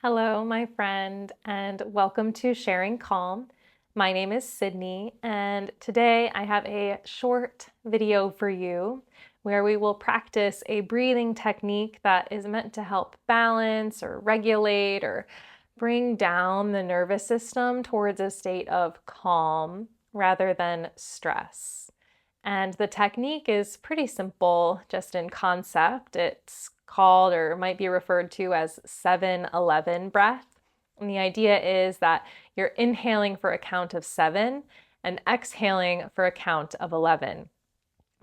Hello, my friend, and welcome to Sharing Calm. My name is Sydney, and today I have a short video for you where we will practice a breathing technique that is meant to help balance or regulate or bring down the nervous system towards a state of calm rather than stress. And the technique is pretty simple, just in concept. It's called or might be referred to as 7-11 breath. And the idea is that you're inhaling for a count of 7 and exhaling for a count of 11.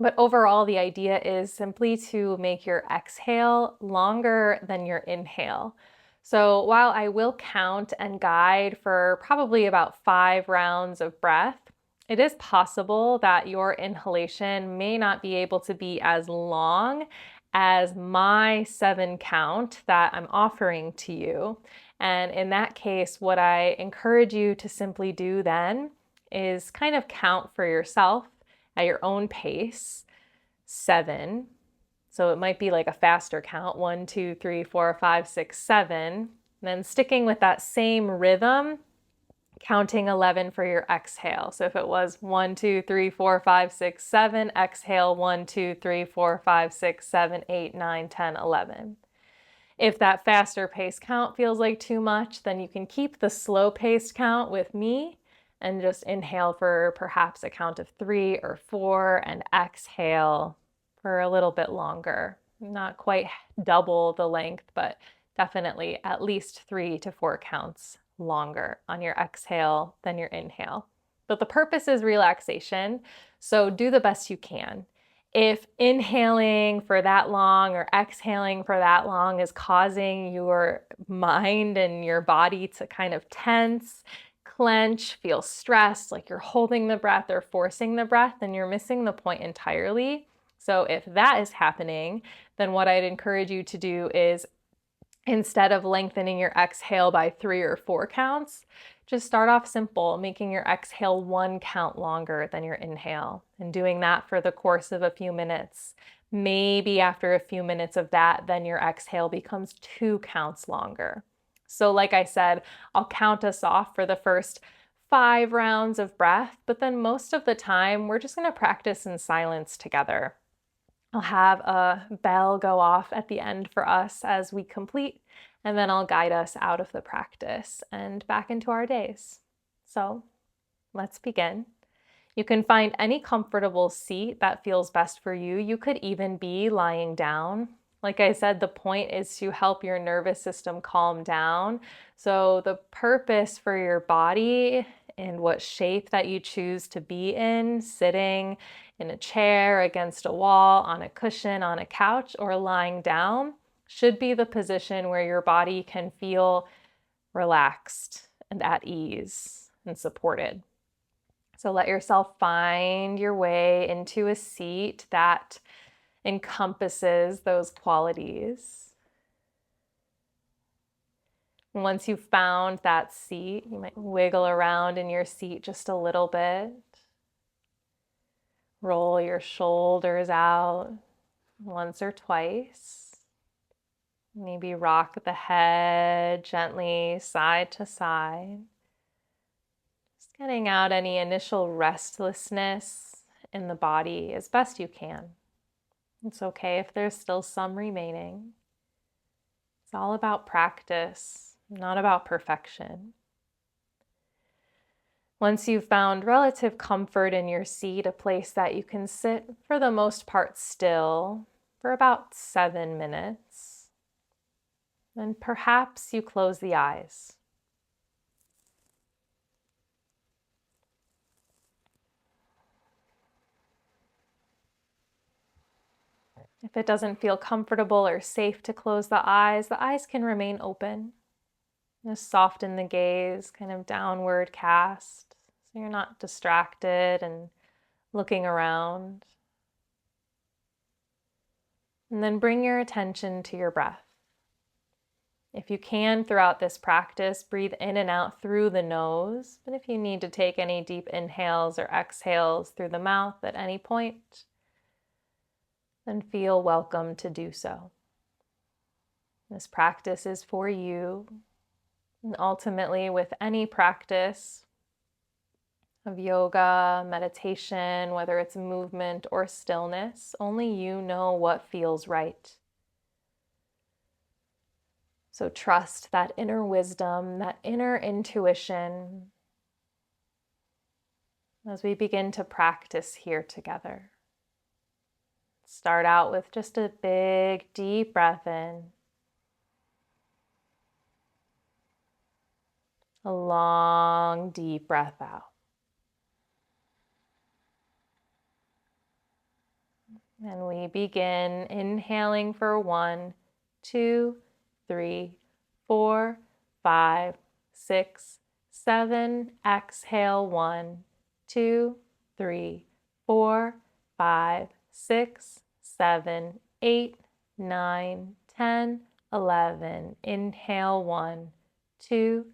But overall, the idea is simply to make your exhale longer than your inhale. So while I will count and guide for probably about 5 rounds of breath, it is possible that your inhalation may not be able to be as long as my 7 count that I'm offering to you. And in that case, what I encourage you to simply do then is kind of count for yourself at your own pace, 7. So it might be like a faster count, 1, 2, 3, 4, 5, 6, 7. And then sticking with that same rhythm, counting 11 for your exhale. So if it was 1, 2, 3, 4, 5, 6, 7, exhale 1, 2, 3, 4, 5, 6, 7, 8, 9, 10, 11. If that faster pace count feels like too much, then you can keep the slow paced count with me and just inhale for perhaps a count of 3 or 4 and exhale for a little bit longer. Not quite double the length, but definitely at least 3 to 4 counts longer on your exhale than your inhale. But the purpose is relaxation, so do the best you can. If inhaling for that long or exhaling for that long is causing your mind and your body to kind of tense, clench, feel stressed, like you're holding the breath or forcing the breath, then you're missing the point entirely. So if that is happening, then what I'd encourage you to do is, instead of lengthening your exhale by 3 or 4 counts, just start off simple, making your exhale 1 count longer than your inhale, and doing that for the course of a few minutes. Maybe after a few minutes of that, then your exhale becomes 2 counts longer. So like I said, I'll count us off for the first 5 rounds of breath, but then most of the time, we're just going to practice in silence together. I'll have a bell go off at the end for us as we complete, and then I'll guide us out of the practice and back into our days. So let's begin. You can find any comfortable seat that feels best for you. You could even be lying down. Like I said, the point is to help your nervous system calm down. So the purpose for your body and what shape that you choose to be in, sitting in a chair, against a wall, on a cushion, on a couch, or lying down, should be the position where your body can feel relaxed and at ease and supported. So let yourself find your way into a seat that encompasses those qualities. Once you've found that seat, you might wiggle around in your seat just a little bit. Roll your shoulders out once or twice. Maybe rock the head gently side to side. Just getting out any initial restlessness in the body as best you can. It's okay if there's still some remaining. It's all about practice, not about perfection. Once you've found relative comfort in your seat, a place that you can sit for the most part still for about 7 minutes, then perhaps you close the eyes. If it doesn't feel comfortable or safe to close the eyes can remain open. Just soften the gaze, kind of downward cast, so you're not distracted and looking around. And then bring your attention to your breath. If you can, throughout this practice, breathe in and out through the nose, but if you need to take any deep inhales or exhales through the mouth at any point, then feel welcome to do so. This practice is for you. And ultimately, with any practice of yoga, meditation, whether it's movement or stillness, only you know what feels right. So trust that inner wisdom, that inner intuition as we begin to practice here together. Start out with just a big, deep breath in, a long, deep breath out. And we begin inhaling for 1, 2, 3, 4, 5, 6, 7. Exhale 1, 2, 3, 4, 5, 6, 7, 8, 9, 10, 11. Inhale 1, 2,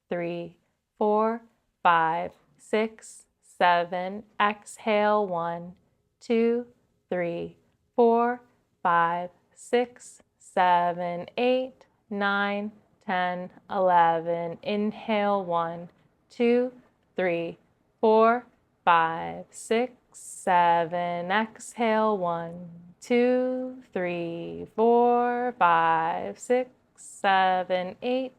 3, 4, 5, 6, 7. Exhale 1, 2, 3, 4, 5, 6, 7, 8, 9, 10, 11. Inhale 1, 2, 3, 4, 5, 6, 7. Exhale 1, 2, 3, 4, 5, 6, 7, 8,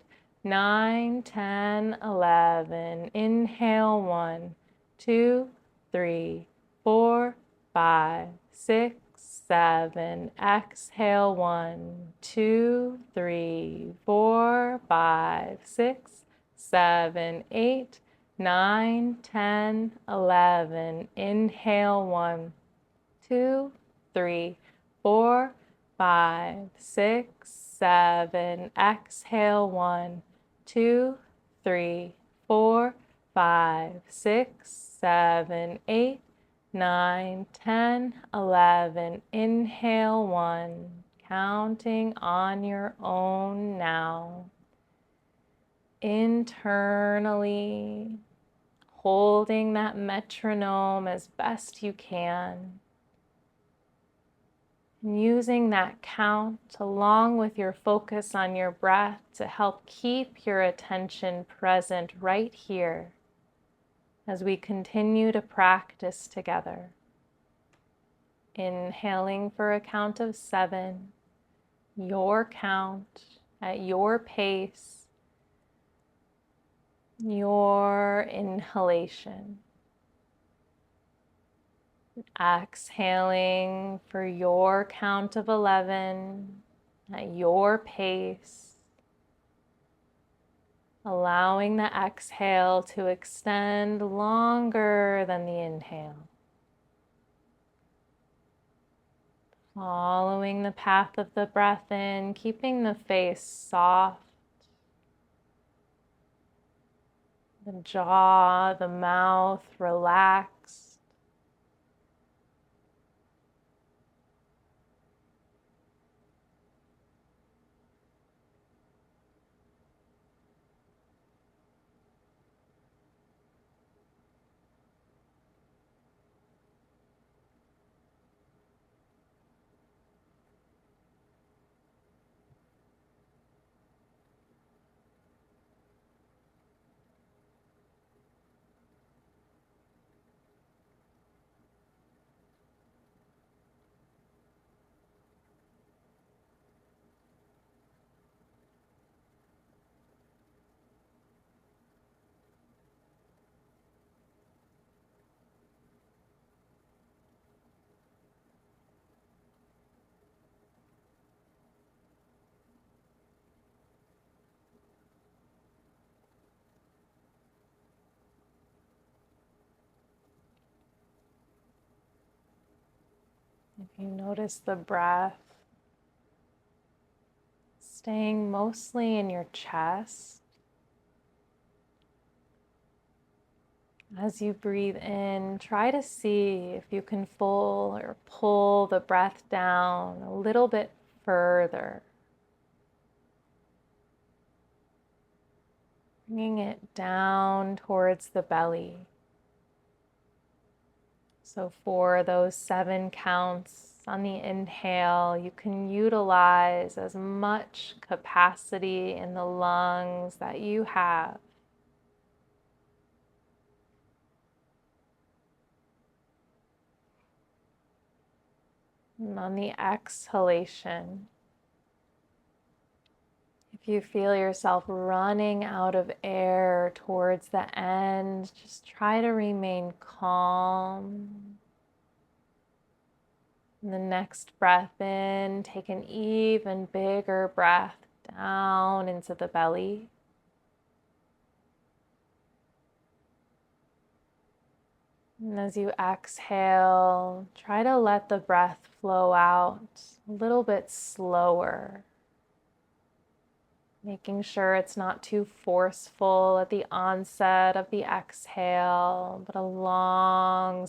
9, 10, 11. Inhale 1, 2, 3, 4, 5, 6, 7. Exhale 1, 2, 3, 4, 5, 6, 7, 8, 9, 10, 11. Inhale 1, 2, 3, 4, 5, 6, 7. Exhale 1, 2, 3, 4, 5, 6, 7, 8, 9, 10, 11. Inhale 1, counting on your own now. Internally, holding that metronome as best you can. And using that count along with your focus on your breath to help keep your attention present right here as we continue to practice together. Inhaling for a count of 7, your count at your pace, your inhalation. Exhaling for your count of 11 at your pace, allowing the exhale to extend longer than the inhale. Following the path of the breath in, keeping the face soft, the jaw, the mouth relaxed. If you notice the breath staying mostly in your chest, as you breathe in, try to see if you can pull the breath down a little bit further, bringing it down towards the belly. So for those 7 counts On the inhale, you can utilize as much capacity in the lungs that you have. And on the exhalation, if you feel yourself running out of air towards the end, just try to remain calm. And the next breath in, take an even bigger breath down into the belly. And as you exhale, try to let the breath flow out a little bit slower, making sure it's not too forceful at the onset of the exhale, but a long,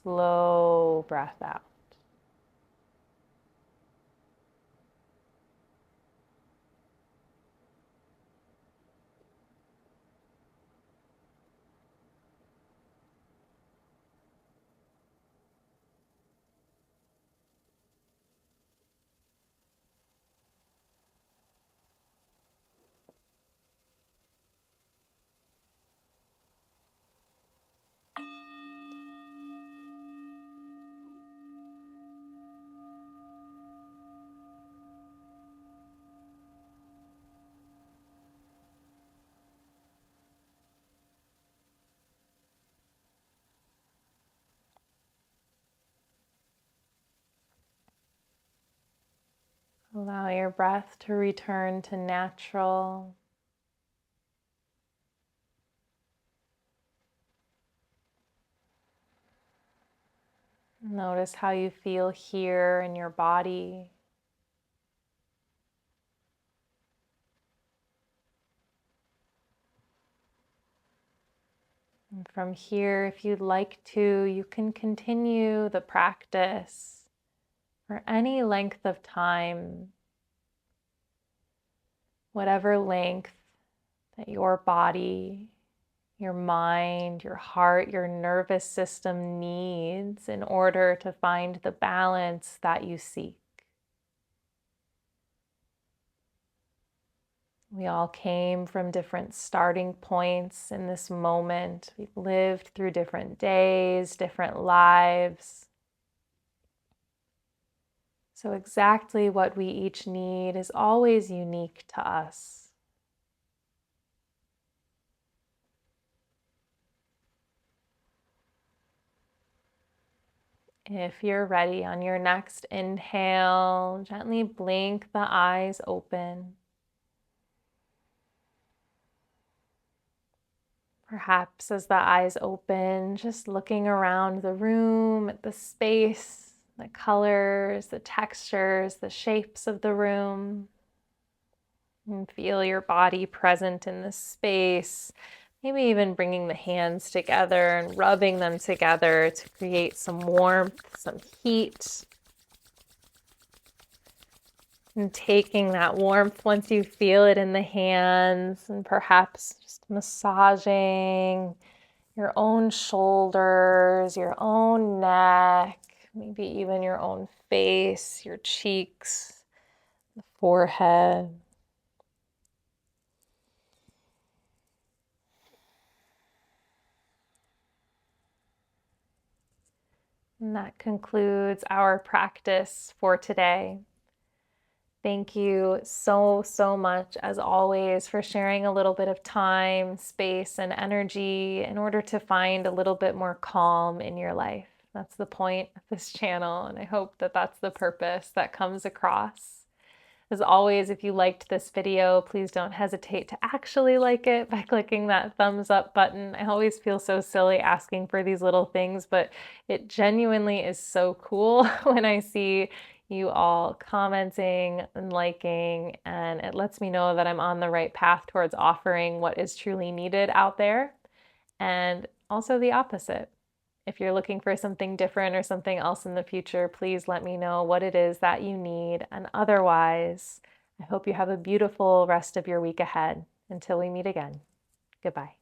slow breath out. Allow your breath to return to natural. Notice how you feel here in your body. And from here, if you'd like to, you can continue the practice for any length of time, whatever length that your body, your mind, your heart, your nervous system needs in order to find the balance that you seek. We all came from different starting points in this moment. We've lived through different days, different lives. So exactly what we each need is always unique to us. If you're ready, on your next inhale, gently blink the eyes open. Perhaps as the eyes open, just looking around the room at the space, the colors, the textures, the shapes of the room. And feel your body present in this space. Maybe even bringing the hands together and rubbing them together to create some warmth, some heat. And taking that warmth once you feel it in the hands, and perhaps just massaging your own shoulders, your own neck, maybe even your own face, your cheeks, the forehead. And that concludes our practice for today. Thank you so, so much, as always, for sharing a little bit of time, space, and energy in order to find a little bit more calm in your life. That's the point of this channel, and I hope that that's the purpose that comes across. As always, if you liked this video, please don't hesitate to actually like it by clicking that thumbs up button. I always feel so silly asking for these little things, but it genuinely is so cool when I see you all commenting and liking, and it lets me know that I'm on the right path towards offering what is truly needed out there. And also the opposite. If you're looking for something different or something else in the future, please let me know what it is that you need. And otherwise, I hope you have a beautiful rest of your week ahead. Until we meet again, goodbye.